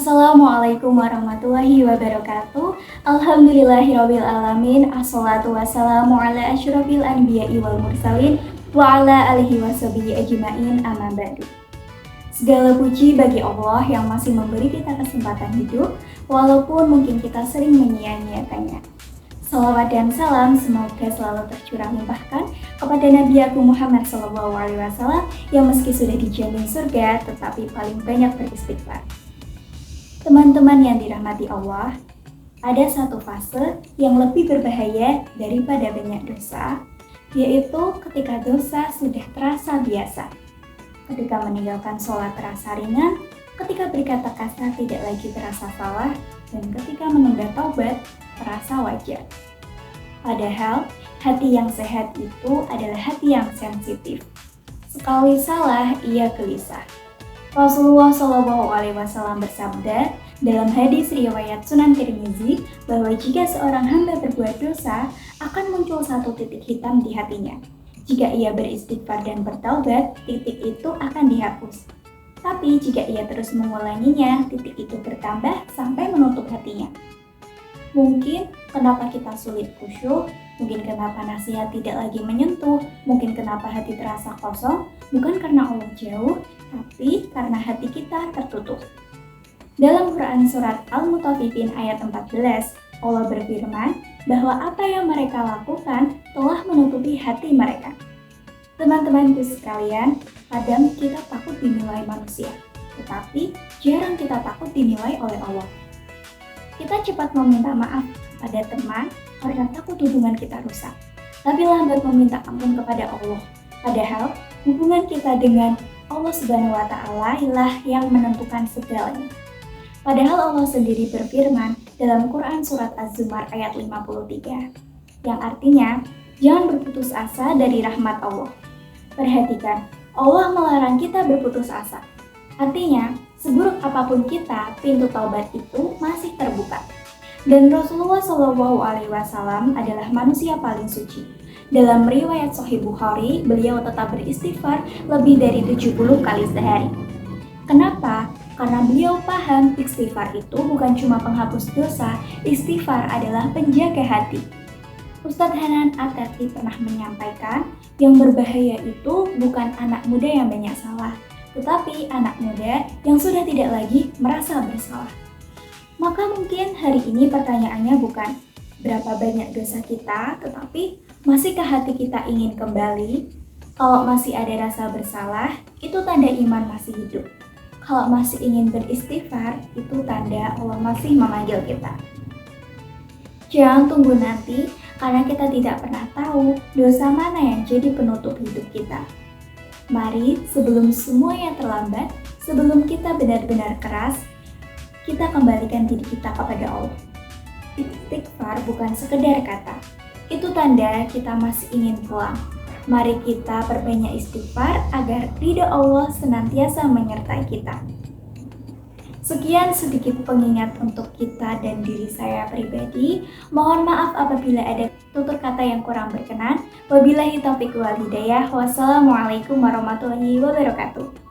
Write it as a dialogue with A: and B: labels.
A: Assalamualaikum warahmatullahi wabarakatuh. Alhamdulillahirabbil alamin. Assalatu wassalamu ala asyrofil anbiya'i wal mursalin wa ala alihi washabihi ajmain, amma ba'du. Segala puji bagi Allah yang masih memberi kita kesempatan hidup walaupun mungkin kita sering menyia-nyiakannya. Salawat dan salam semoga selalu tercurah limpahkan kepada Nabi Agung Muhammad SAW yang meski sudah dijamin surga tetapi paling banyak beristighfar. Teman-teman yang dirahmati Allah, ada satu fase yang lebih berbahaya daripada banyak dosa, yaitu ketika dosa sudah terasa biasa. Ketika meninggalkan sholat terasa ringan, ketika berkata kasar tidak lagi terasa salah, dan ketika menunda taubat terasa wajar. Padahal, hati yang sehat itu adalah hati yang sensitif. Sekali salah, ia gelisah. Rasulullah SAW bersabda dalam hadis riwayat Sunan Tirmizi bahwa jika seorang hamba berbuat dosa, akan muncul satu titik hitam di hatinya. Jika ia beristighfar dan bertaubat, titik itu akan dihapus. Tapi jika ia terus mengulanginya, titik itu bertambah sampai menutup hatinya. Mungkin kenapa kita sulit khusyuk, mungkin kenapa nasihat tidak lagi menyentuh, mungkin kenapa hati terasa kosong, bukan karena Allah jauh, tapi karena hati kita tertutup. Dalam Quran Surat Al-Mutaffifin ayat 14, Allah berfirman bahwa apa yang mereka lakukan telah menutupi hati mereka. Teman-temanku sekalian, kadang kita takut dinilai manusia, tetapi jarang kita takut dinilai oleh Allah. Kita cepat meminta maaf pada teman karena takut hubungan kita rusak, tapi lambat meminta ampun kepada Allah. Padahal hubungan kita dengan Allah Subhanahu wa Ta'ala lah yang menentukan segalanya. Padahal Allah sendiri berfirman dalam Quran Surat Az-Zumar ayat 53, yang artinya, jangan berputus asa dari rahmat Allah. Perhatikan, Allah melarang kita berputus asa. Artinya, seburuk apapun kita, pintu taubat itu masih terbuka. Dan Rasulullah SAW adalah manusia paling suci. Dalam riwayat Sahih Bukhari, beliau tetap beristighfar lebih dari 70 kali sehari. Kenapa? Karena beliau paham istighfar itu bukan cuma penghapus dosa, istighfar adalah penjaga hati. Ustadz Hanan At-Taqi pernah menyampaikan, yang berbahaya itu bukan anak muda yang banyak salah, tetapi anak muda yang sudah tidak lagi merasa bersalah. Maka mungkin hari ini pertanyaannya bukan berapa banyak dosa kita, tetapi masihkah hati kita ingin kembali? Kalau masih ada rasa bersalah, itu tanda iman masih hidup. Kalau masih ingin beristighfar, itu tanda Allah masih memanggil kita. Jangan tunggu nanti, karena kita tidak pernah tahu dosa mana yang jadi penutup hidup kita. Mari, sebelum semuanya terlambat, sebelum kita benar-benar keras, kita kembalikan diri kita kepada Allah. Istighfar bukan sekedar kata, itu tanda kita masih ingin pulang. Mari kita perbanyak istighfar agar ridha Allah senantiasa menyertai kita. Sekian sedikit pengingat untuk kita dan diri saya pribadi. Mohon maaf apabila ada tutur kata yang kurang berkenan. Wabillahi taufiq wal hidayah. Wassalamualaikum warahmatullahi wabarakatuh.